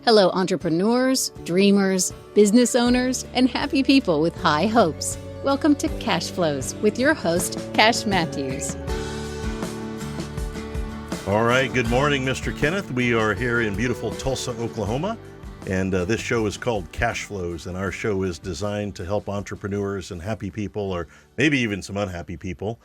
Hello, entrepreneurs, dreamers, business owners, and happy people with high hopes. Welcome to Cashflows with your host, Cash Matthews. All right, good morning, Mr. Kenneth. We are here in beautiful Tulsa, Oklahoma, and this show is called Cashflows, and our show is designed to help entrepreneurs and happy people, or maybe even some unhappy people,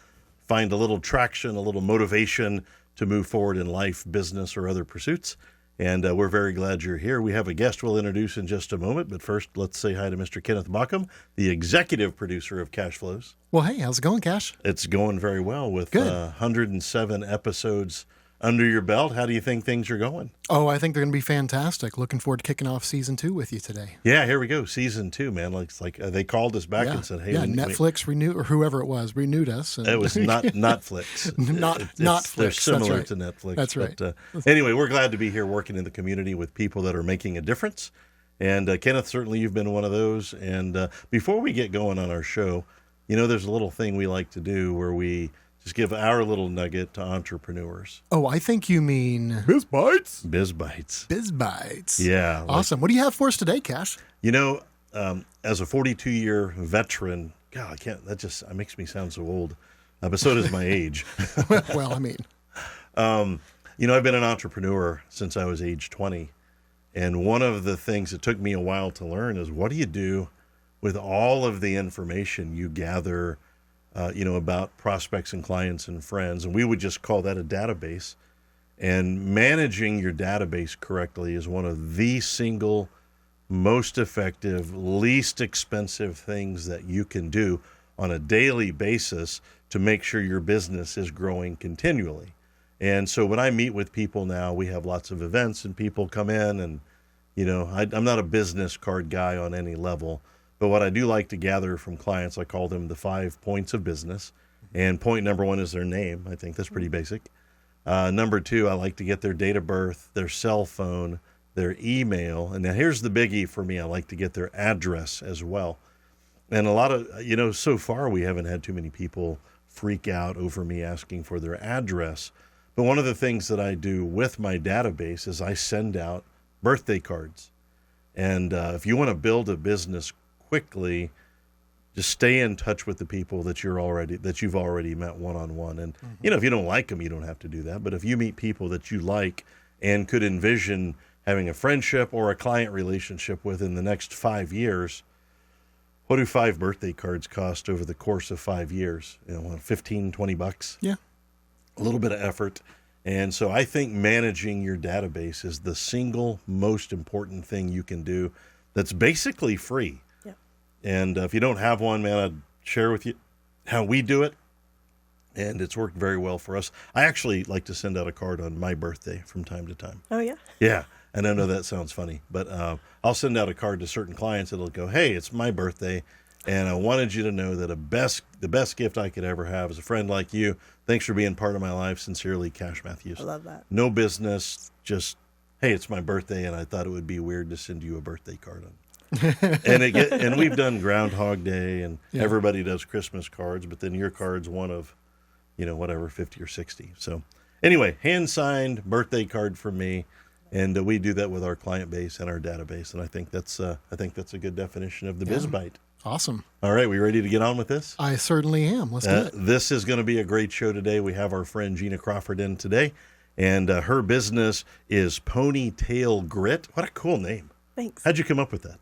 find a little traction, a little motivation to move forward in life, business, or other pursuits. And we're very glad you're here. We have a guest we'll introduce in just a moment, but first, let's say hi to Mr. Kenneth Bauckham, the executive producer of Cashflows. Well, hey, how's it going, Cash? It's going very well with 107 episodes under your belt. How do you think things are going? Oh, I think they're going to be fantastic. Looking forward to kicking off season 2 with you today. Yeah, here we go. Season 2, man. Like they called us back and said, hey. Yeah, Netflix renewed, or whoever it was, renewed us. And it was not Netflix. Not Flix. They're similar That's right. to Netflix. That's right. But, anyway, we're glad to be here working in the community with people that are making a difference. And Kenneth, certainly you've been one of those. And before we get going on our show, you know, there's a little thing we like to do where we just give our little nugget to entrepreneurs. Oh, I think you mean Biz Bites. Biz Bites. Biz Bites. Yeah. Awesome. What do you have for us today, Cash? You know, as a 42-year veteran, God, that makes me sound so old. But so does my age. Well, I mean. You know, I've been an entrepreneur since I was age 20. And one of the things that took me a while to learn is, what do you do with all of the information you gather about prospects and clients and friends, and we would just call that a database. And managing your database correctly is one of the single most effective, least expensive things that you can do on a daily basis to make sure your business is growing continually. And so when I meet with people now, we have lots of events and people come in and, you know, I'm not a business card guy on any level. But what I do like to gather from clients, I call them the 5 points of business. And point number 1 is their name. I think that's pretty basic. Number 2, I like to get their date of birth, their cell phone, their email. And now here's the biggie for me. I like to get their address as well. And a lot of, so far we haven't had too many people freak out over me asking for their address. But one of the things that I do with my database is I send out birthday cards. And if you want to build a business quickly, just stay in touch with the people that you've already met one-on-one. And, if you don't like them, you don't have to do that. But if you meet people that you like and could envision having a friendship or a client relationship with in the next 5 years, what do 5 birthday cards cost over the course of 5 years? $15, $20? Yeah. A little bit of effort. And so I think managing your database is the single most important thing you can do that's basically free. And if you don't have one, man, I'd share with you how we do it. And it's worked very well for us. I actually like to send out a card on my birthday from time to time. Oh, yeah? Yeah. And I know that sounds funny, but I'll send out a card to certain clients that'll go, hey, it's my birthday, and I wanted you to know that the best gift I could ever have is a friend like you. Thanks for being part of my life. Sincerely, Cash Matthews. I love that. No business, just, hey, it's my birthday, and I thought it would be weird to send you a birthday card on. And we've done Groundhog Day, and everybody does Christmas cards, but then your card's one of, 50 or 60. So anyway, hand-signed birthday card from me, and we do that with our client base and our database, and I think that's a good definition of the Biz Bite. Awesome. All right, we ready to get on with this? I certainly am. Let's do it. This is going to be a great show today. We have our friend Jeanna Crawford in today, and her business is Ponytail Grit. What a cool name. Thanks. How'd you come up with that?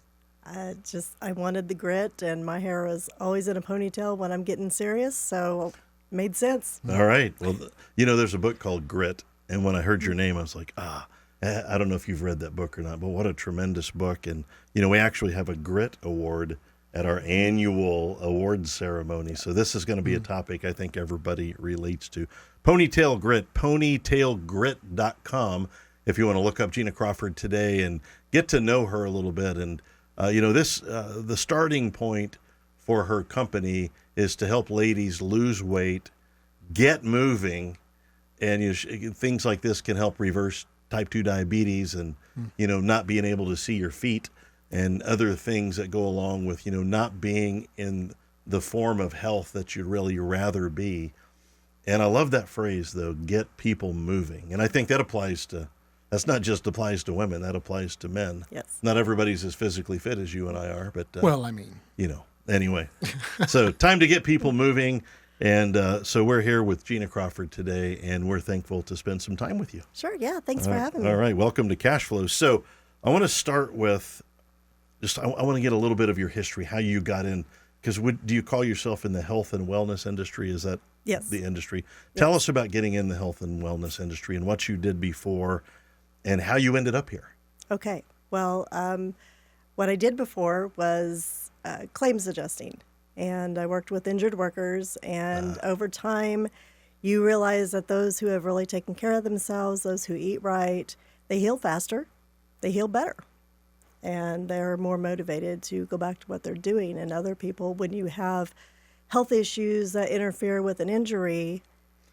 I wanted the grit, and my hair was always in a ponytail when I'm getting serious, so it made sense. All right. Well, there's a book called Grit, and when I heard your name, I was like, I don't know if you've read that book or not, but what a tremendous book. And, we actually have a Grit Award at our annual awards ceremony, so this is going to be a topic I think everybody relates to. Ponytail Grit, ponytailgrit.com, if you want to look up Jeanna Crawford today and get to know her a little bit. And the starting point for her company is to help ladies lose weight, get moving, and things like this can help reverse type 2 diabetes and, not being able to see your feet and other things that go along with, not being in the form of health that you'd really rather be. And I love that phrase, though, get people moving. And I think that applies to That's not just applies to women, that applies to men. Yes. Not everybody's as physically fit as you and I are, but anyway. So time to get people moving. And so we're here with Jeanna Crawford today, and we're thankful to spend some time with you. Sure. Yeah. Thanks for having me. All right. Welcome to Cashflows. So I want to start with I want to get a little bit of your history, how you got in, because do you call yourself in the health and wellness industry? Is that Yes. the industry? Yes. Tell us about getting in the health and wellness industry and what you did before and how you ended up here. Okay. Well, what I did before was claims adjusting. And I worked with injured workers. And over time, you realize that those who have really taken care of themselves, those who eat right, they heal faster, they heal better. And they're more motivated to go back to what they're doing. And other people, when you have health issues that interfere with an injury,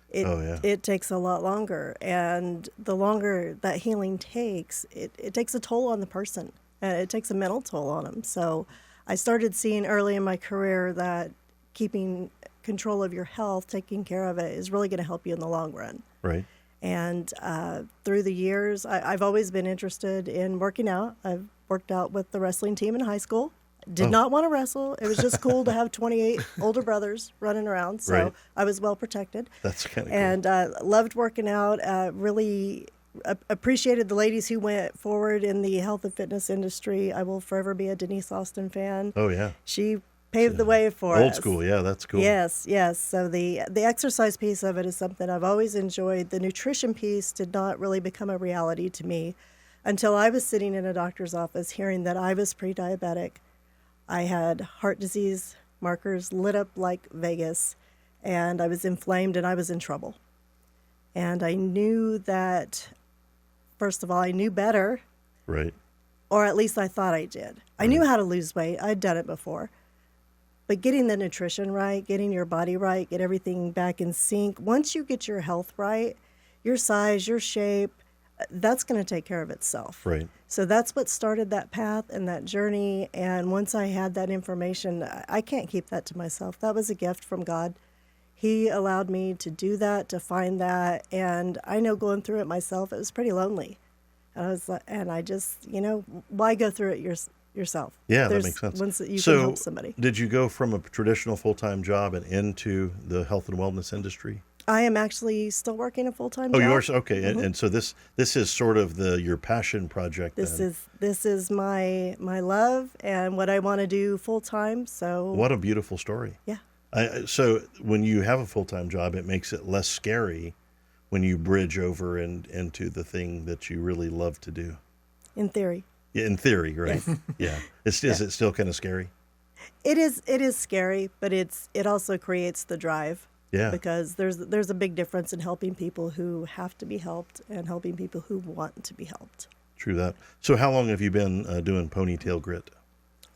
it takes a lot longer. And the longer that healing takes, it takes a toll on the person. And it takes a mental toll on them. So I started seeing early in my career that keeping control of your health, taking care of it, is really going to help you in the long run. Right. And through the years, I've always been interested in working out. I've worked out with the wrestling team in high school. Did not want to wrestle. It was just cool to have 28 older brothers running around. So Right. I was well protected. That's kind of cool. And loved working out. Really appreciated the ladies who went forward in the health and fitness industry. I will forever be a Denise Austin fan. Oh, yeah. She paved the way for us. Old school. Yeah, that's cool. Yes, yes. So the exercise piece of it is something I've always enjoyed. The nutrition piece did not really become a reality to me until I was sitting in a doctor's office hearing that I was pre-diabetic. I had heart disease markers lit up like Vegas, and I was inflamed and I was in trouble. And I knew that, first of all, I knew better. Right. Or at least I thought I did. I knew how to lose weight. I'd done it before. But getting the nutrition right, getting your body right, get everything back in sync. Once you get your health right, your size, your shape, that's going to take care of itself. Right. So that's what started that path and that journey. And once I had that information, I can't keep that to myself. That was a gift from God. He allowed me to do that, to find that. And I know going through it myself, it was pretty lonely. And I just, why go through it yourself? Yeah, that makes sense. Once you can help somebody. Did you go from a traditional full-time job and into the health and wellness industry? I am actually still working a full-time job. Oh, you are? Okay. Mm-hmm. And so this is sort of your passion project. This is my love and what I want to do full-time. So What a beautiful story. Yeah. So when you have a full-time job, it makes it less scary when you bridge over into the thing that you really love to do. In theory. Yeah, in theory, right? Yes. Yeah. Is it still kind of scary? It is scary, but it also creates the drive. Yeah. Because there's a big difference in helping people who have to be helped and helping people who want to be helped. True that. So how long have you been doing Ponytail Grit?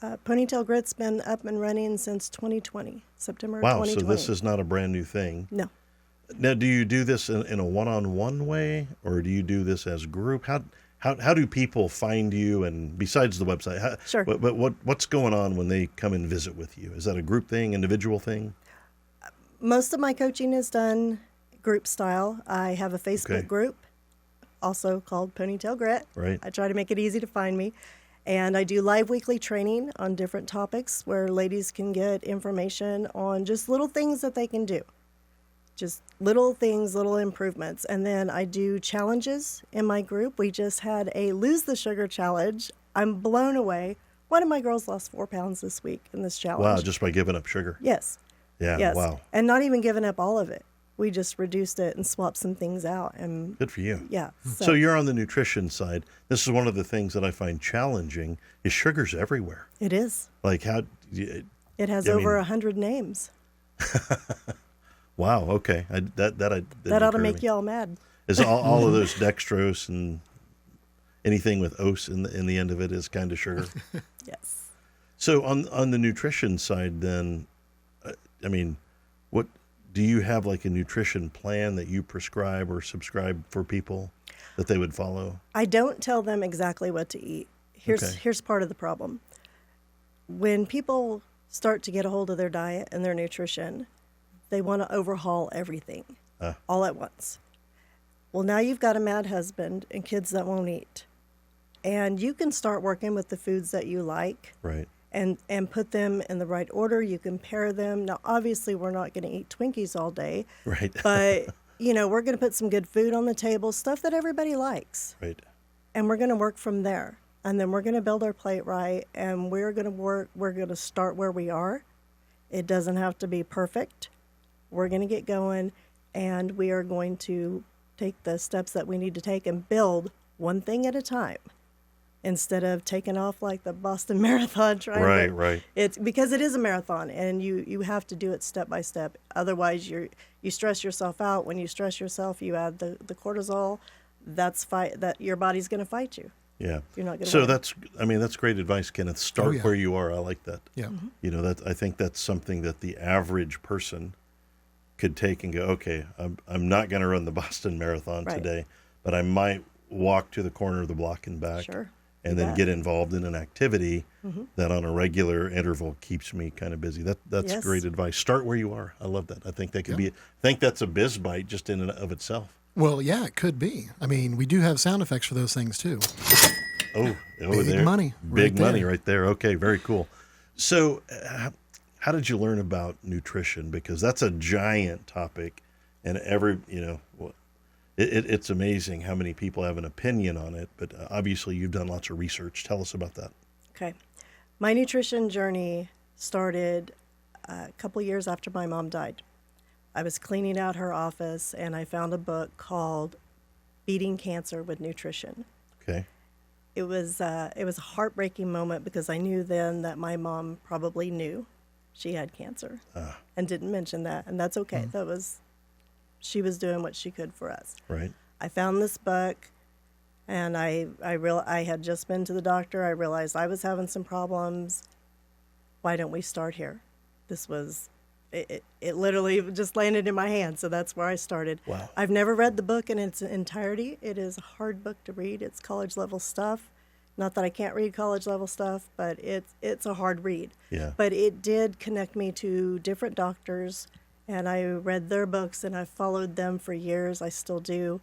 Ponytail Grit's been up and running since 2020, September 2020. Wow, so this is not a brand new thing. No. Now, do you do this in a one-on-one way, or do you do this as a group? How do people find you? And besides the website, Sure. But what's going on when they come and visit with you? Is that a group thing, individual thing? Most of my coaching is done group style. I have a Facebook group, also called Ponytail Grit. Right. I try to make it easy to find me. And I do live weekly training on different topics where ladies can get information on just little things that they can do. Just little things, little improvements. And then I do challenges in my group. We just had a Lose the Sugar challenge. I'm blown away. One of my girls lost 4 pounds this week in this challenge. Wow, just by giving up sugar. Yes. Yeah, Yes. wow. And not even giving up all of it. We just reduced it and swapped some things out. And Good for you. yeah. So you're on the nutrition side. This is one of the things that I find challenging is sugar's everywhere. It is. Like how... It has over 100 names. Wow, okay. That Ought to make you all mad. Is all of those dextrose and anything with ose in the end of it is kind of sugar? Yes. So on the nutrition side then, what do you have, like a nutrition plan that you prescribe or subscribe for people that they would follow? I don't tell them exactly what to eat. Here's part of the problem. When people start to get a hold of their diet and their nutrition, they want to overhaul everything all at once. Well, now you've got a mad husband and kids that won't eat. And you can start working with the foods that you like. Right. And put them in the right order. You can pair them. Now, obviously, we're not going to eat Twinkies all day. Right. But, we're going to put some good food on the table, stuff that everybody likes. Right. And we're going to work from there. And then we're going to build our plate right. And we're going to start where we are. It doesn't have to be perfect. We're going to get going. And we are going to take the steps that we need to take and build one thing at a time. Instead of taking off like the Boston Marathon trying Right. It's because it is a marathon, and you have to do it step by step. Otherwise, you stress yourself out. When you stress yourself, you add the cortisol. That your body's going to fight you. Yeah. You're not going to. So that's great advice, Kenneth. Start yeah. where you are. I like that. Yeah. I think that's something that the average person could take and go, okay, I'm not going to run the Boston Marathon today, but I might walk to the corner of the block and back. Sure. And then get involved in an activity that on a regular interval keeps me kind of busy. That's great advice. Start where you are. I love that. I think that could be. I think that's a biz bite just in and of itself. Well, yeah, it could be. I mean, we do have sound effects for those things too. Big money. Big money right there. Okay, very cool. So, how did you learn about nutrition? Because that's a giant topic, and it's amazing how many people have an opinion on it, but obviously you've done lots of research. Tell us about that. Okay. My nutrition journey started a couple years after my mom died. I was cleaning out her office, and I found a book called Beating Cancer with Nutrition. Okay. It was a heartbreaking moment because I knew then that my mom probably knew she had cancer and didn't mention that, and that's okay. She was doing what she could for us. Right. I found this book, and I had just been to the doctor. I realized I was having some problems. Why don't we start here? This was, it literally just landed in my hand, so that's where I started. Wow. I've never read the book in its entirety. It is a hard book to read. It's college-level stuff. Not that I can't read college-level stuff, but it's a hard read. Yeah. But it did connect me to different doctors, and I read their books, and I followed them for years. I still do.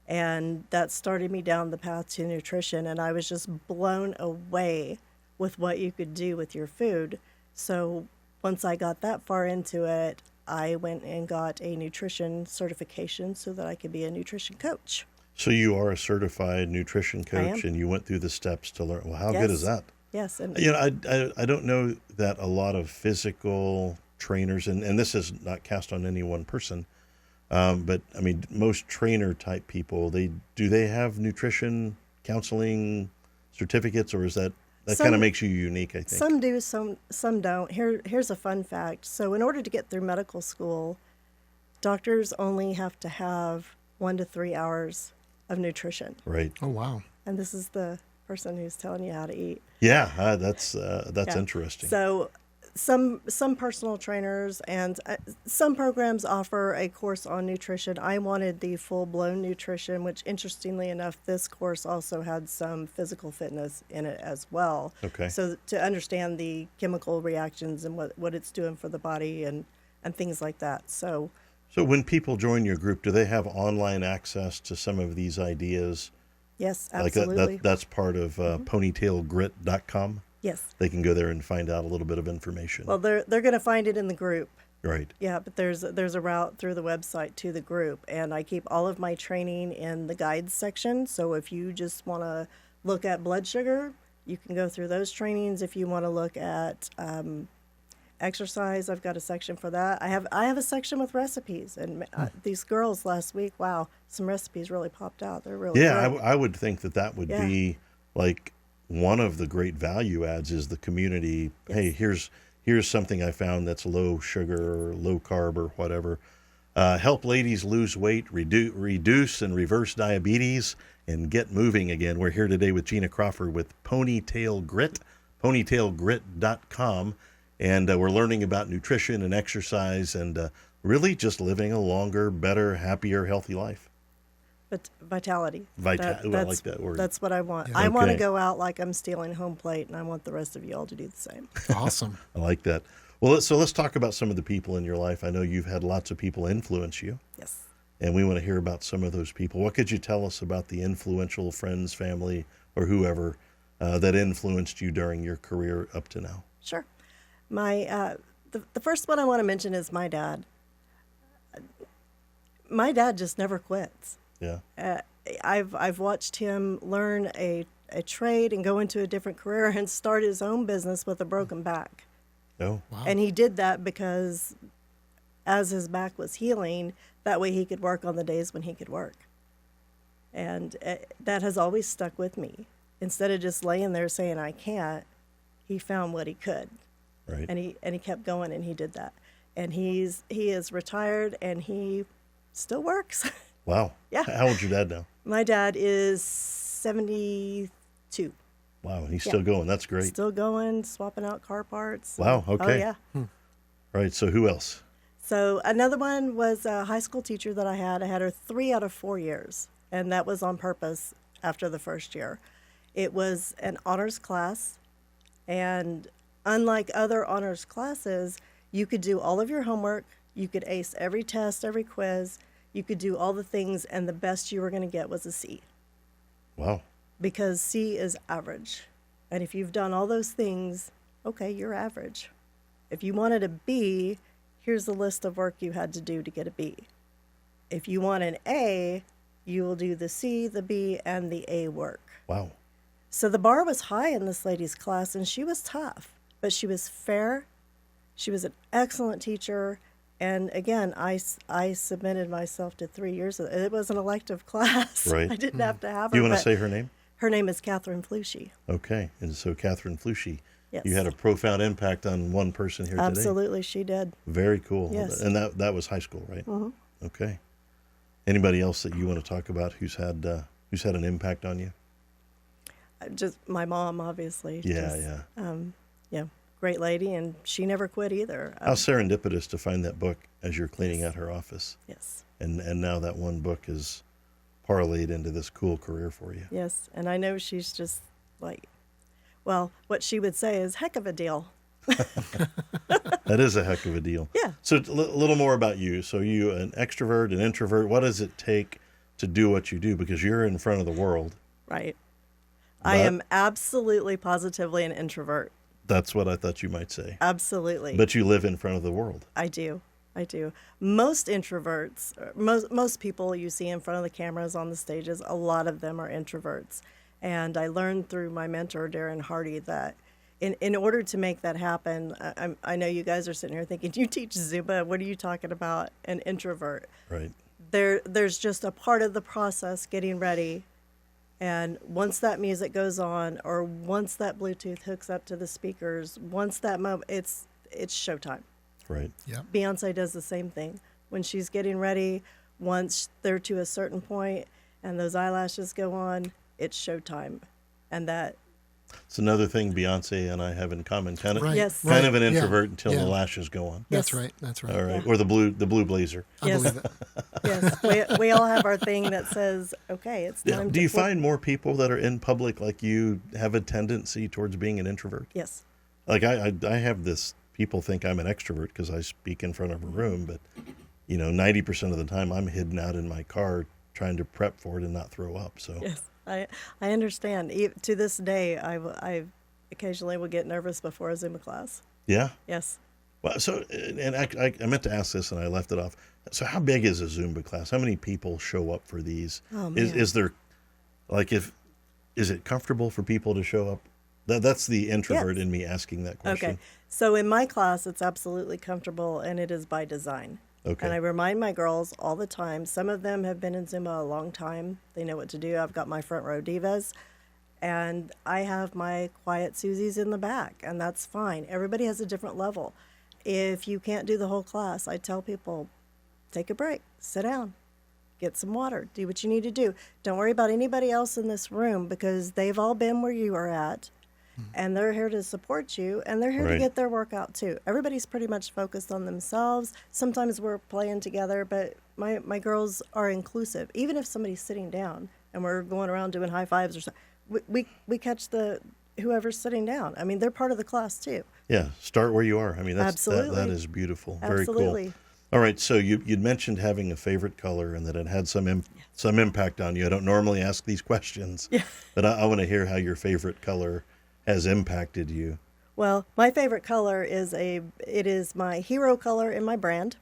And that started me down the path to nutrition, and I was just blown away with what you could do with your food. So once I got that far into it, I went and got a nutrition certification so that I could be a nutrition coach. So you are a certified nutrition coach, am. and you went through the steps to learn. Well, how Yes. good is that? Yes. And I don't know that a lot of physical trainers, and this is not cast on any one person, but I mean, most trainer type people, do they have nutrition counseling certificates, or is that kind of makes you unique, I think? Some do, some don't. Here's a fun fact. So in order to get through medical school, doctors only have to have 1 to 3 hours of nutrition. Right. Oh, wow. And this is the person who's telling you how to eat. Yeah, that's interesting. So some personal trainers and some programs offer a course on nutrition. I wanted the full-blown nutrition, which interestingly enough, this course also had some physical fitness in it as well. Okay. So to understand the chemical reactions and what it's doing for the body and things like that. So when people join your group, do they have online access to some of these ideas? yes, absolutely. Like that's part of ponytailgrit.com? Yes. They can go there and find out a little bit of information. Well, they're going to find it in the group. Right. Yeah, but there's a route through the website to the group, and I keep all of my training in the guides section. So if you just want to look at blood sugar, you can go through those trainings. If you want to look at exercise, I've got a section for that. I have a section with recipes, and these girls last week, wow, some recipes really popped out. They're really Yeah, good. I would think that would be like one of the great value adds is the community. Yes. Hey, here's something I found that's low sugar or low carb or whatever. Help ladies lose weight, reduce and reverse diabetes, and get moving again. We're here today with Jeanna Crawford with Ponytail Grit, ponytailgrit.com. And we're learning about nutrition and exercise and really just living a longer, better, happier, healthy life. But vitality. I like that word. That's what I want. Yeah. I want to Okay. go out like I'm stealing home plate, and I want the rest of you all to do the same. Awesome. I like that. Well, so let's talk about some of the people in your life. I know you've had lots of people influence you. Yes. and we want to hear about some of those people. What could you tell us about the influential friends, family, or whoever that influenced you during your career up to now? Sure. The first one I want to mention is my dad. My dad just never quits. Yeah. I've watched him learn a trade and go into a different career and start his own business with a broken back. Oh, Wow. And he did that because as his back was healing, that way he could work on the days when he could work. And that has always stuck with me. Instead of just laying there saying I can't, he found what he could. right. And he kept going, and he did that. And he is retired, and he still works. Wow. Yeah. How old's your dad now? My dad is 72. Wow, and he's Yeah. still going. That's great. Still going, swapping out car parts. Wow, Oh, okay. yeah. Right, so who else? So another one was a high school teacher that I had. I had her 3 out of 4 years, and that was on purpose after the first year. It was an honors class, and unlike other honors classes, you could do all of your homework, you could ace every test, every quiz, you could do all the things, and the best you were going to get was a C, Wow. because C is average. And if you've done all those things, okay, you're average. If you wanted a B, here's the list of work you had to do to get a B. If you want an A, you will do the C, the B, and the A work. Wow. So the bar was high in this lady's class, and she was tough, but she was fair. She was an excellent teacher. And again, I submitted myself to 3 years. It was an elective class. Right. I didn't have to have her. Do you want to but say her name? her name is Catherine Flushy. Okay, and so Catherine Flushy, Yes. you had a profound impact on one person here today. Absolutely, she did. Very cool. Yes. And that was high school, right? Mhm. Okay. Anybody else that you want to talk about who's had an impact on you? Just my mom, obviously. Yeah, Just, yeah. Yeah, great lady, and she never quit either. How serendipitous to find that book as you're cleaning out her office. Yes. And now that one book is parlayed into this cool career for you. Yes, and I know she's just like, well, what she would say is heck of a deal. That is a heck of a deal. Yeah. So a little more about you. So you an extrovert, an introvert. What does it take to do what you do? Because you're in front of the world. Right. I But- am absolutely positively an introvert. That's what I thought you might say. Absolutely. But you live in front of the world. I do. Most introverts, most people you see in front of the cameras on the stages, a lot of them are introverts. And I learned through my mentor, Darren Hardy, that in order to make that happen, I know you guys are sitting here thinking, you teach Zumba, what are you talking about, an introvert? Right. There's just a part of the process getting ready. And once that music goes on, or once that Bluetooth hooks up to the speakers, once that moment, it's showtime. Right. Yeah. Beyonce does the same thing. When she's getting ready, once they're to a certain point and those eyelashes go on, it's showtime. And that, It's another thing Beyonce and I have in common. Kind of, Right. Yes. kind of an Yeah. introvert until Yeah. the lashes go on. That's Yes. right. That's right. All right. Yeah. Or the blue blazer. I Yes. believe it. yes, we all have our thing that says, okay, it's Yeah. time Do to you flip. find more people that are in public like you have a tendency towards being an introvert? Yes. Like I have this, people think I'm an extrovert because I speak in front of a room, but 90% of the time I'm hidden out in my car trying to prep for it and not throw up. So Yes. I understand. To this day, I occasionally will get nervous before a Zumba class. yeah. Yes. Well, so, and I meant to ask this and I left it off. So how big is a Zumba class? How many people show up for these? Oh, Is man. there, like, is it comfortable for people to show up? That's the introvert Yes. in me asking that question. Okay. So in my class, it's absolutely comfortable, and it is by design. Okay. And I remind my girls all the time. Some of them have been in Zumba a long time. They know what to do. I've got my front row divas, and I have my quiet Susies in the back, and that's fine. Everybody has a different level. If you can't do the whole class, I tell people, take a break, sit down, get some water, do what you need to do. Don't worry about anybody else in this room, because they've all been where you are at. And they're here to support you, and they're here Right. to get their workout too. Everybody's pretty much focused on themselves. Sometimes we're playing together, but my girls are inclusive. Even if somebody's sitting down and we're going around doing high fives or something, we catch whoever's sitting down. I mean, they're part of the class too. Yeah. Start where you are. I mean, that Absolutely. is beautiful. Very Absolutely. cool. All right, so you'd mentioned having a favorite color and that it had some impact on you. I don't normally ask these questions, but I want to hear how your favorite color has impacted you. Well, my favorite color is my hero color in my brand.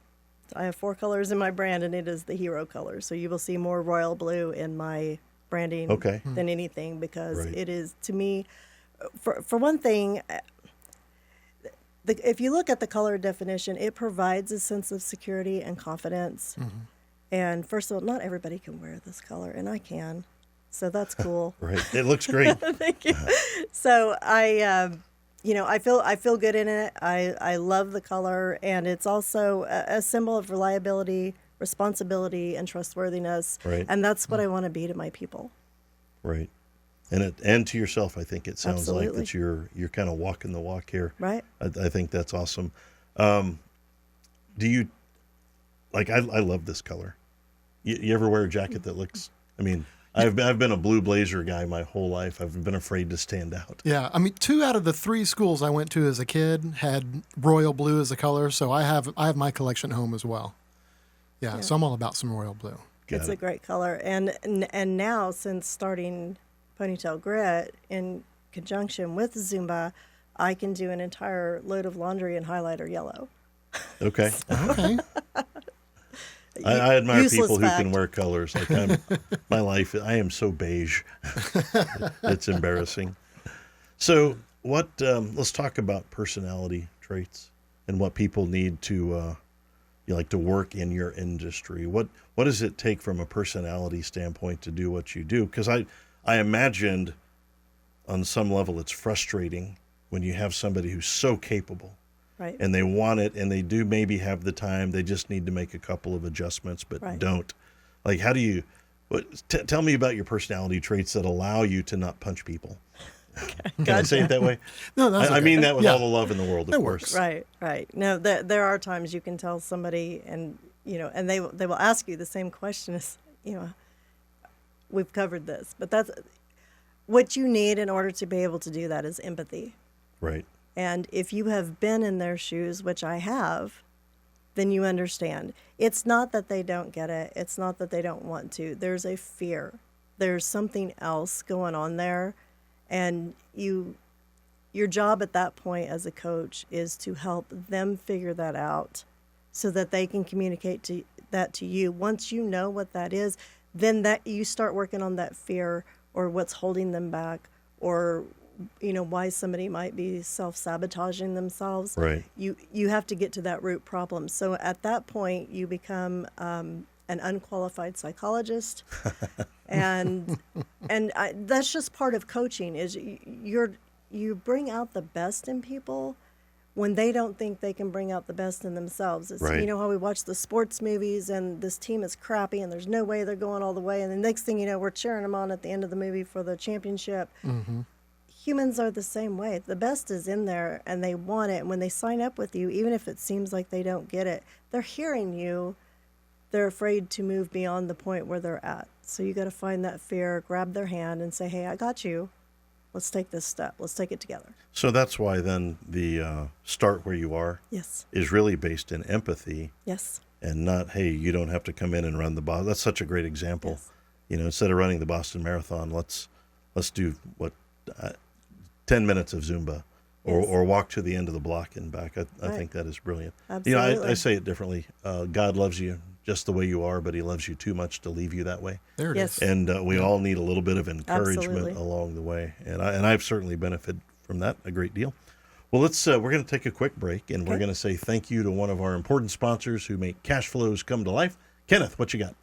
I have 4 colors in my brand, and it is the hero color. So you will see more royal blue in my branding than anything, because it is, to me, for one thing, if you look at the color definition, it provides a sense of security and confidence. Mm-hmm. And first of all, not everybody can wear this color, and I can. So that's cool. Right. It looks great. Thank you. So I feel good in it. I love the color, and it's also a symbol of reliability, responsibility, and trustworthiness. Right. And that's what I want to be to my people. Right. And to yourself, I think it sounds Absolutely. like that you're kind of walking the walk here. Right. I think that's awesome. Do you, like, I love this color. You ever wear a jacket that looks, I mean, I've been a blue blazer guy my whole life. I've been afraid to stand out. Yeah, I mean, 2 out of the 3 schools I went to as a kid had royal blue as a color, so I have my collection at home as well. Yeah. So I'm all about some royal blue. It's a great color. And now, since starting Ponytail Grit in conjunction with Zumba, I can do an entire load of laundry in highlighter yellow. Okay. Okay. I admire Useless people fact. who can wear colors. Like my life, I am so beige. It's embarrassing. So let's talk about personality traits and what people need to work in your industry. What does it take from a personality standpoint to do what you do? Because I imagined on some level it's frustrating when you have somebody who's so capable. Right. And they want it, and they do maybe have the time. They just need to make a couple of adjustments, but don't. Like, how do you? Tell me about your personality traits that allow you to not punch people. Can I say it that way? No, that's I okay. mean that with all the love in the world, of That course. works. Right. No, there are times you can tell somebody, and and they will ask you the same question as, we've covered this, but that's what you need in order to be able to do that is empathy. Right. And if you have been in their shoes, which I have, then you understand. It's not that they don't get it. It's not that they don't want to. There's a fear. There's something else going on there. And your job at that point as a coach is to help them figure that out so that they can communicate that to you. Once you know what that is, then that you start working on that fear or what's holding them back, or why somebody might be self-sabotaging themselves. Right. You have to get to that root problem. So at that point, you become an unqualified psychologist, and that's just part of coaching. Is you bring out the best in people when they don't think they can bring out the best in themselves. It's, right. You know how we watch the sports movies and this team is crappy and there's no way they're going all the way, and the next thing you know, we're cheering them on at the end of the movie for the championship. Mm-hmm. Humans are the same way. The best is in there, and they want it. And when they sign up with you, even if it seems like they don't get it, they're hearing you. They're afraid to move beyond the point where they're at. So you got to find that fear, grab their hand, and say, "Hey, I got you. Let's take this step. Let's take it together." So that's why then the start where you are is really based in empathy. Yes. And not, hey, you don't have to come in and run the Boston. That's such a great example. Yes. Instead of running the Boston Marathon, let's do 10 minutes of Zumba, or walk to the end of the block and back. I think that is brilliant. Absolutely. I say it differently. God loves you just the way you are, but he loves you too much to leave you that way. There it is. And we all need a little bit of encouragement Absolutely. along the way. And I've certainly benefited from that a great deal. Well, we're going to take a quick break, and we're going to say thank you to one of our important sponsors who make Cashflows come to life. Kenneth, what you got?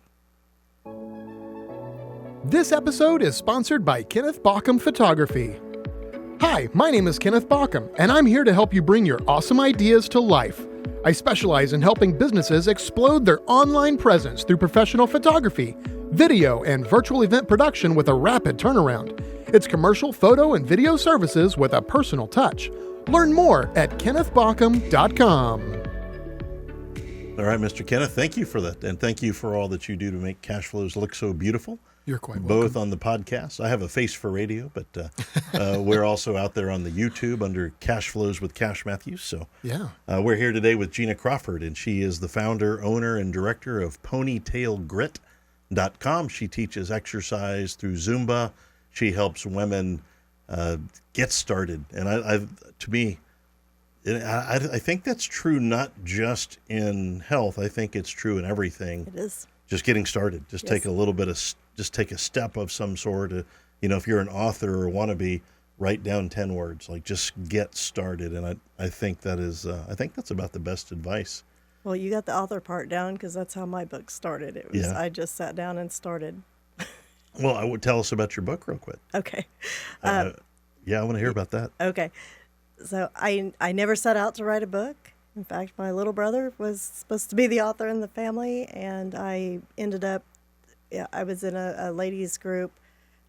This episode is sponsored by Kenneth Baucom Photography. Hi, my name is Kenneth Baucom, and I'm here to help you bring your awesome ideas to life. I specialize in helping businesses explode their online presence through professional photography, video, and virtual event production with a rapid turnaround. It's commercial photo and video services with a personal touch. Learn more at kennethbaucom.com. All right, Mr. Kenneth, thank you for that. And thank you for all that you do to make Cashflows look so beautiful. You're quite welcome. Both on the podcast. I have a face for radio, but we're also out there on the YouTube under Cashflows with Cash Matthews. So Yeah. we're here today with Jeanna Crawford, and she is the founder, owner, and director of Ponytail She teaches exercise through Zumba. She helps women get started. And I think that's true not just in health. I think it's true in everything. It is. Just getting started. Just Yes. take a little bit of, just take a step of some sort. If you're an author or wannabe, write down 10 words. Like, just get started. And I think that is, I think that's about the best advice. Well, you got the author part down because that's how my book started. It was Yeah. I just sat down and started. Well, I would tell us about your book real quick. Okay. Yeah, I want to hear about that. Okay. So I never set out to write a book. In fact, my little brother was supposed to be the author in the family, and I ended up, I was in a ladies group,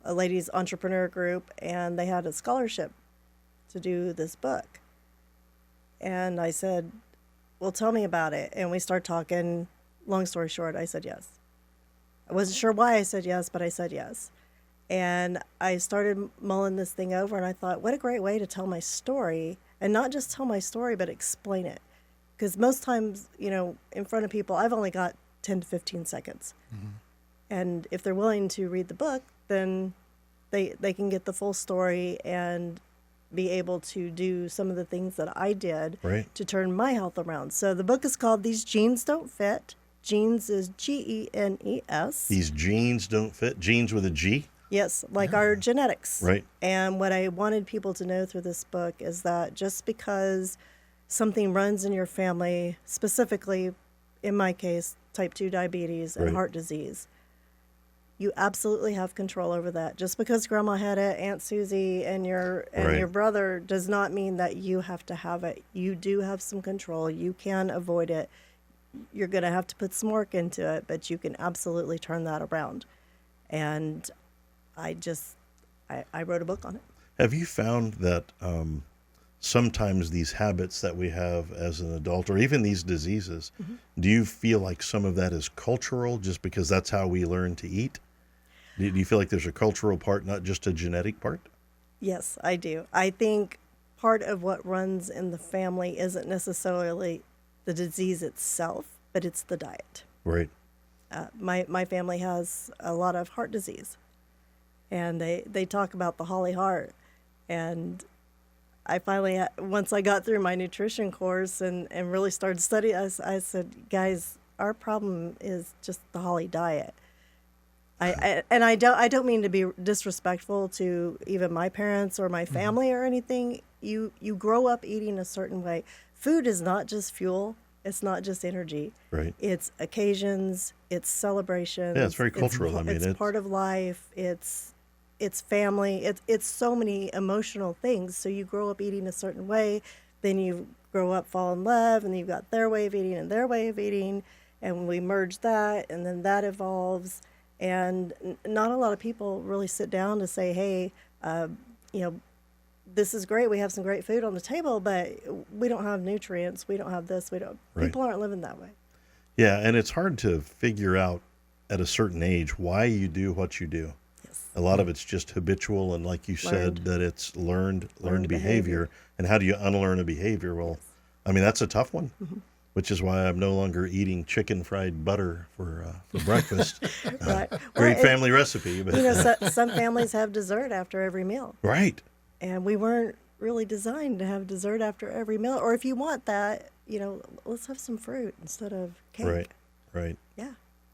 a ladies entrepreneur group, and they had a scholarship to do this book. And I said, well, tell me about it. And we started talking. Long story short, I said yes. I wasn't sure why I said yes, but I said yes. And I started mulling this thing over, and I thought, what a great way to tell my story, and not just tell my story, but explain it. Because most times, in front of people, I've only got 10 to 15 seconds. Mm-hmm. And if they're willing to read the book, then they can get the full story and be able to do some of the things that I did to turn my health around. So the book is called These Genes Don't Fit. Genes is Genes. These genes don't fit. Genes with a G? Yes, like our genetics. Right. And what I wanted people to know through this book is that just because something runs in your family, specifically, in my case, type 2 diabetes and heart disease, you absolutely have control over that. Just because Grandma had it, Aunt Susie, and your brother does not mean that you have to have it. You do have some control. You can avoid it. You're going to have to put some work into it, but you can absolutely turn that around. And I wrote a book on it. Have you found that sometimes these habits that we have as an adult, or even these diseases, do you feel like some of that is cultural, just because that's how we learn to eat? Do you feel like there's a cultural part, not just a genetic part? Yes, I do. I think part of what runs in the family isn't necessarily the disease itself, but it's the diet. Right. My family has a lot of heart disease, and they talk about the Holly heart. And I finally, once I got through my nutrition course and really started studying, I said, guys, our problem is just the Holly diet. I don't mean to be disrespectful to even my parents or my family or anything. You grow up eating a certain way. Food is not just fuel. It's not just energy. Right. It's occasions. It's celebrations. Yeah, it's very cultural. It's part of life. It's family. It's so many emotional things. So you grow up eating a certain way, then you grow up, fall in love, and you've got their way of eating and their way of eating, and we merge that, and then that evolves. And not a lot of people really sit down to say, hey, this is great. We have some great food on the table, but we don't have nutrients. We don't have this. People aren't living that way. Yeah, and it's hard to figure out at a certain age why you do what you do. Yes. A lot of it's just habitual, and like you said, that it's learned behavior. And how do you unlearn a behavior? Well, that's a tough one, which is why I'm no longer eating chicken fried butter for breakfast. Right. Great family recipe. But some families have dessert after every meal. Right. And we weren't really designed to have dessert after every meal. Or if you want that, let's have some fruit instead of cake. Right. Yeah.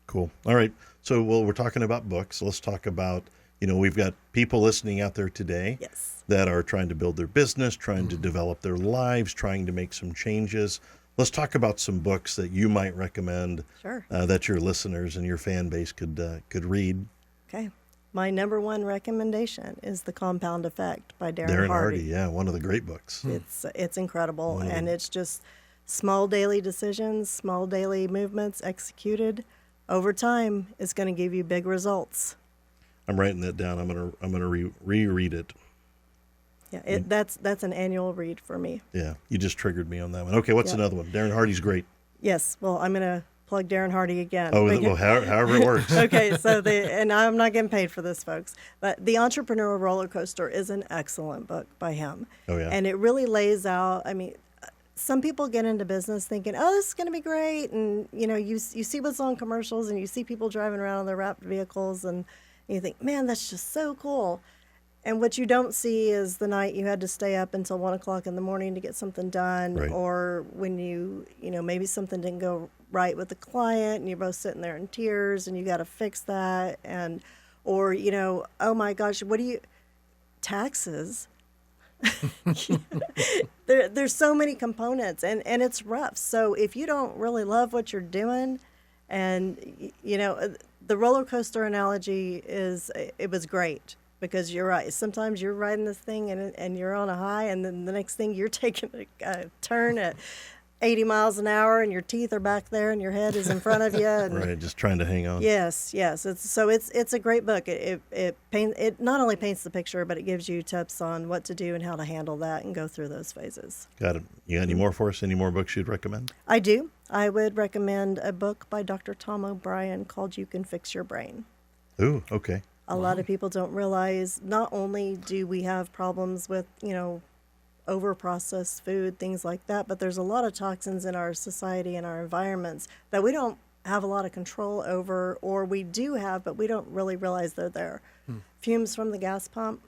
Cool. All right. So, we're talking about books. Let's talk about, we've got people listening out there today that are trying to build their business, trying to develop their lives, trying to make some changes. Let's talk about some books that you might recommend that your listeners and your fan base could read. Okay. My number one recommendation is The Compound Effect by Darren Hardy. Yeah, one of the great books. It's incredible, and it's just small daily decisions, small daily movements executed over time is going to give you big results. I'm writing that down. I'm gonna reread it. Yeah, that's an annual read for me. Yeah, you just triggered me on that one. Okay, what's another one? Darren Hardy's great. Yes, well, I'm going to plug Darren Hardy again. Oh, well, however it works. Okay, and I'm not getting paid for this, folks, but The Entrepreneurial Roller Coaster is an excellent book by him. Oh, yeah. And it really lays out, some people get into business thinking, oh, this is going to be great. And, you see what's on commercials and you see people driving around in their wrapped vehicles and you think, man, that's just so cool. And what you don't see is the night you had to stay up until 1 o'clock in the morning to get something done, right. Or when maybe something didn't go right with the client and you're both sitting there in tears and you got to fix that. Or, oh my gosh, taxes. There's so many components and it's rough. So if you don't really love what you're doing, and, the roller coaster analogy it was great. Because you're right. Sometimes you're riding this thing and you're on a high, and then the next thing you're taking a turn at 80 miles an hour, and your teeth are back there, and your head is in front of you. And right, just trying to hang on. Yes. It's a great book. It not only paints the picture, but it gives you tips on what to do and how to handle that and go through those phases. Got it. You got any more for us? Any more books you'd recommend? I do. I would recommend a book by Dr. Tom O'Brien called You Can Fix Your Brain. Ooh, okay. A lot of people don't realize not only do we have problems with, over-processed food, things like that, but there's a lot of toxins in our society and our environments that we don't have a lot of control over, or we do have, but we don't really realize they're there. Fumes from the gas pump.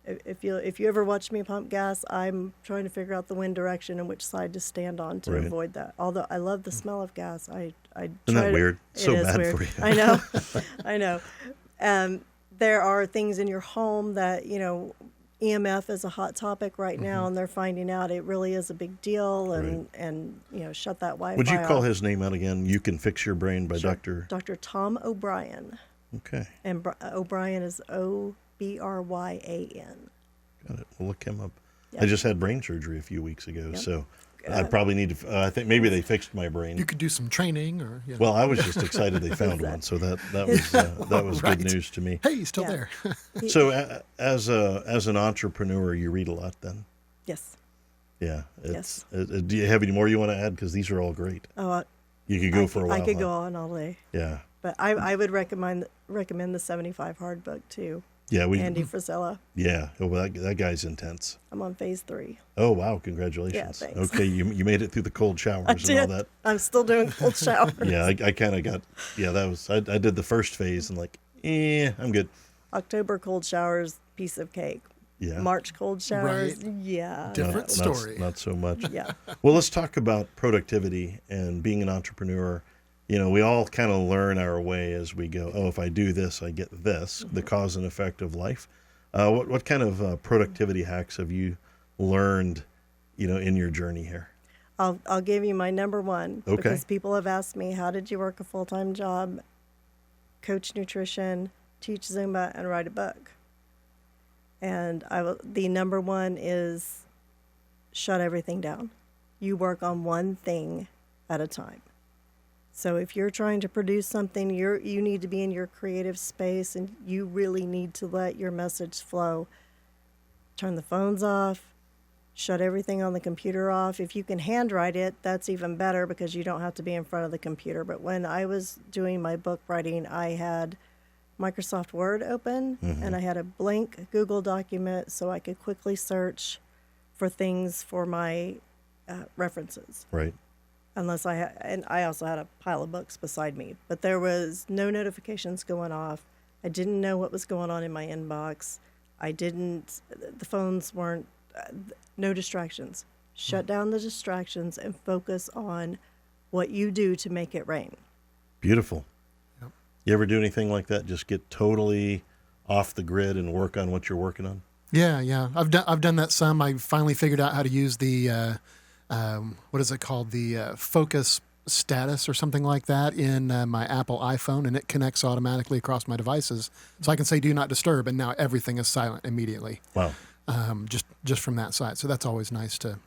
If you ever watch me pump gas, I'm trying to figure out the wind direction and which side to stand on to avoid that. Although I love the smell of gas, Isn't that weird? So bad weird. for you. I know. There are things in your home that, EMF is a hot topic right now, and they're finding out it really is a big deal, and shut that Wi-Fi Would you call off. his name out again? You Can Fix Your Brain by Dr. Tom O'Brien. Okay. And O'Brien is Obryan. Got it. We'll look him up. Yep. I just had brain surgery a few weeks ago, so I probably need to. I think maybe they fixed my brain. You could do some training, or Well, I was just excited they found one, so that was Right. good news to me. Hey, he's still there. So, as an entrepreneur, you read a lot, then? Yes. Yeah. Yes. Do you have any more you want to add? Because these are all great. Oh, You could go for a while. I could go on all day. Yeah. But I would recommend the 75 Hard book too. Yeah, Andy Frisella. Yeah, well, that guy's intense. I'm on phase 3. Oh wow, congratulations! Yeah, thanks. Okay, you made it through the cold showers I and did. all that. I'm still doing cold showers. Yeah, I kind of got. Yeah, that was. I did the first phase and I'm good. October cold showers, piece of cake. Yeah. March cold showers, Right. yeah. Different story. Not so much. Yeah. Well, let's talk about productivity and being an entrepreneur. We all kind of learn our way as we go. Oh, if I do this, I get this. The cause and effect of life. What kind of productivity hacks have you learned, in your journey here? I'll give you my number one. Okay. Because people have asked me, how did you work a full-time job, coach nutrition, teach Zumba, and write a book? And the number one is shut everything down. You work on one thing at a time. So if you're trying to produce something, you need to be in your creative space, and you really need to let your message flow. Turn the phones off, shut everything on the computer off. If you can handwrite it, that's even better because you don't have to be in front of the computer. But when I was doing my book writing, I had Microsoft Word open, and I had a blank Google document so I could quickly search for things for my references. Right. And I also had a pile of books beside me, but there was no notifications going off. I didn't know what was going on in my inbox. The phones weren't, no distractions. Shut down the distractions and focus on what you do to make it rain. Beautiful. Yep. You ever do anything like that? Just get totally off the grid and work on what you're working on? Yeah. I've done that some. I finally figured out how to use the what is it called? The focus status or something like that in my Apple iPhone, and it connects automatically across my devices. So I can say do not disturb, and now everything is silent immediately. Wow. Just from that side. So that's always nice to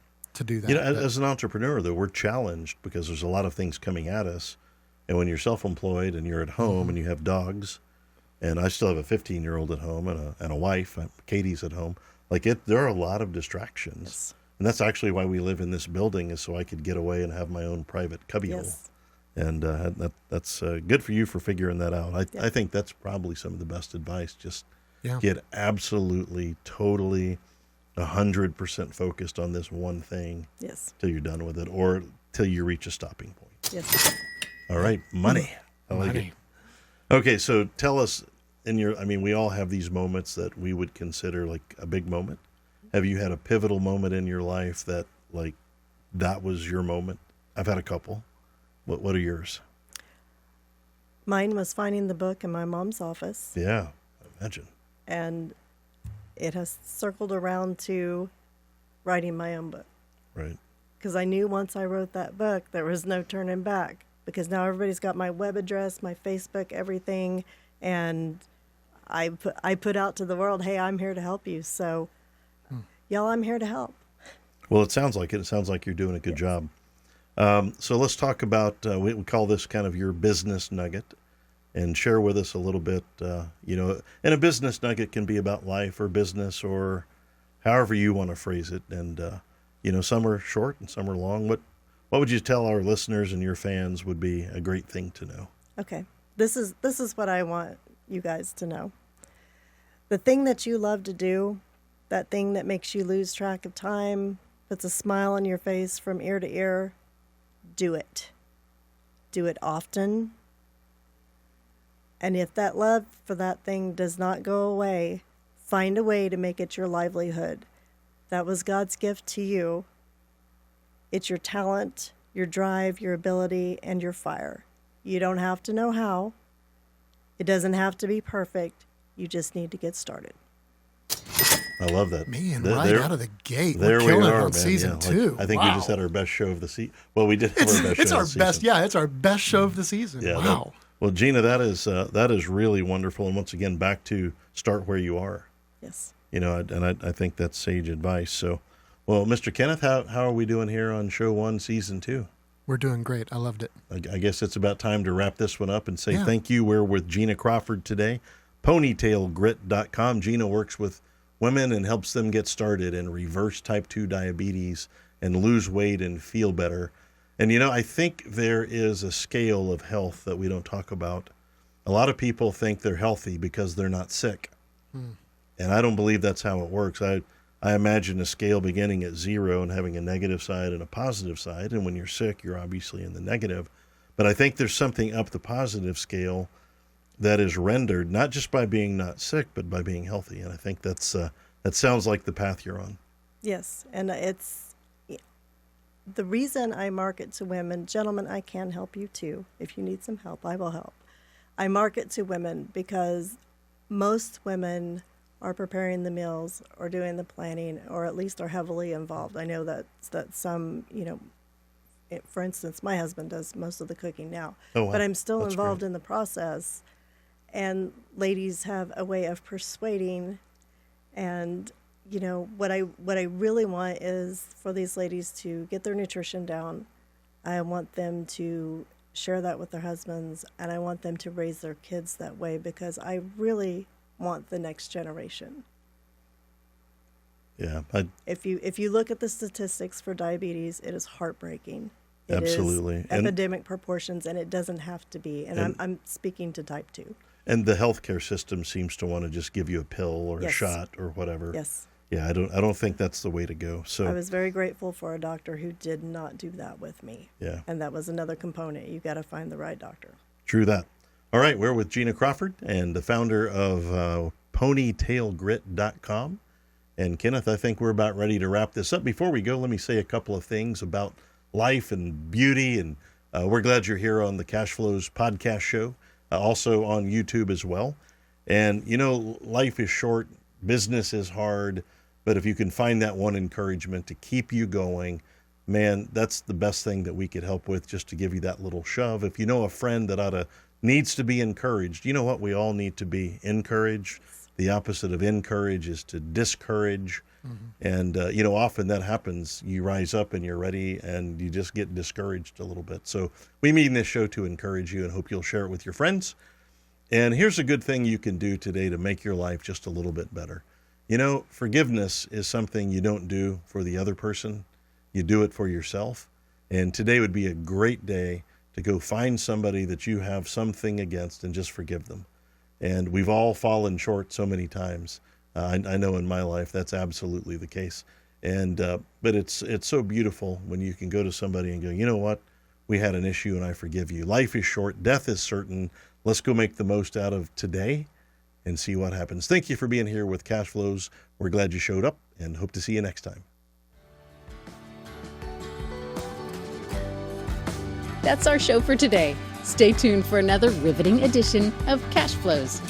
do that. As an entrepreneur, though, we're challenged because there's a lot of things coming at us. And when you're self-employed and you're at home and you have dogs, and I still have a 15-year-old at home and a wife, Katie's at home, there are a lot of distractions. Yes. And that's actually why we live in this building, is so I could get away and have my own private cubbyhole. Yes. And that's good for you for figuring that out. I think that's probably some of the best advice. Just get absolutely, totally, 100% focused on this one thing. Yes. Till you're done with it, or till you reach a stopping point. Yes. All right, money. I like it. Okay, so tell us, we all have these moments that we would consider like a big moment. Have you had a pivotal moment in your life that like that was your moment? I've had a couple. What are yours? Mine was finding the book in my mom's office. Yeah, I imagine. And it has circled around to writing my own book. Right. Because I knew once I wrote that book, there was no turning back. Because now everybody's got my web address, my Facebook, everything. And I put out to the world, hey, I'm here to help you. So, y'all, I'm here to help. Well, it sounds like it. It sounds like you're doing a good job. So let's talk about, we call this kind of your business nugget, and share with us a little bit, and a business nugget can be about life or business or however you want to phrase it. And, some are short and some are long. What would you tell our listeners and your fans would be a great thing to know? Okay. This is what I want you guys to know. The thing that you love to do, that thing that makes you lose track of time, puts a smile on your face from ear to ear, do it. Do it often. And if that love for that thing does not go away, find a way to make it your livelihood. That was God's gift to you. It's your talent, your drive, your ability, and your fire. You don't have to know how. It doesn't have to be perfect. You just need to get started. I love that. Man, right out of the gate. There we're killing we it are, on man. season 2. I think we just had our best show of the season. Well, we did have our best show of the season. It's our best show of the season. Yeah, wow. Well, Jeanna, that is really wonderful. And once again, back to start where you are. Yes. I think that's sage advice. So, well, Mr. Kenneth, how are we doing here on show 1, season 2? We're doing great. I loved it. I guess it's about time to wrap this one up and say thank you. We're with Jeanna Crawford today, ponytailgrit.com. Jeanna works with women and helps them get started and reverse type 2 diabetes and lose weight and feel better. And, I think there is a scale of health that we don't talk about. A lot of people think they're healthy because they're not sick. And I don't believe that's how it works. I imagine a scale beginning at 0 and having a negative side and a positive side. And when you're sick, you're obviously in the negative. But I think there's something up the positive scale that is rendered not just by being not sick, but by being healthy. And I think that sounds like the path you're on. Yes. And it's the reason I market to women. Gentlemen, I can help you too. If you need some help, I will help. I market to women because most women are preparing the meals or doing the planning, or at least are heavily involved. I know that some, for instance, my husband does most of the cooking now, but I'm still involved in the process. And ladies have a way of persuading. And, what I really want is for these ladies to get their nutrition down. I want them to share that with their husbands, and I want them to raise their kids that way, because I really want the next generation. Yeah. If you look at the statistics for diabetes, it is heartbreaking. It absolutely. is epidemic proportions, and it doesn't have to be. And I'm speaking to type 2. And the healthcare system seems to want to just give you a pill or a shot or whatever. Yes. Yeah, I don't think that's the way to go. So I was very grateful for a doctor who did not do that with me. Yeah. And that was another component. You got to find the right doctor. True that. All right, we're with Jeanna Crawford and the founder of Ponytailgrit.com. And Kenneth, I think we're about ready to wrap this up. Before we go, let me say a couple of things about life and beauty. And we're glad you're here on the Cashflows podcast show, also on YouTube as well. And, life is short, business is hard, but if you can find that one encouragement to keep you going, man, that's the best thing that we could help with, just to give you that little shove. If you know a friend that needs to be encouraged, you know what? We all need to be encouraged. The opposite of encourage is to discourage. And, often that happens. You rise up and you're ready and you just get discouraged a little bit. So we mean this show to encourage you and hope you'll share it with your friends. And here's a good thing you can do today to make your life just a little bit better. Forgiveness is something you don't do for the other person. You do it for yourself. And today would be a great day to go find somebody that you have something against and just forgive them. And we've all fallen short so many times. I know in my life that's absolutely the case. And but it's so beautiful when you can go to somebody and go, you know what, we had an issue and I forgive you. Life is short, death is certain. Let's go make the most out of today and see what happens. Thank you for being here with Cashflows. We're glad you showed up and hope to see you next time. That's our show for today. Stay tuned for another riveting edition of Cashflows.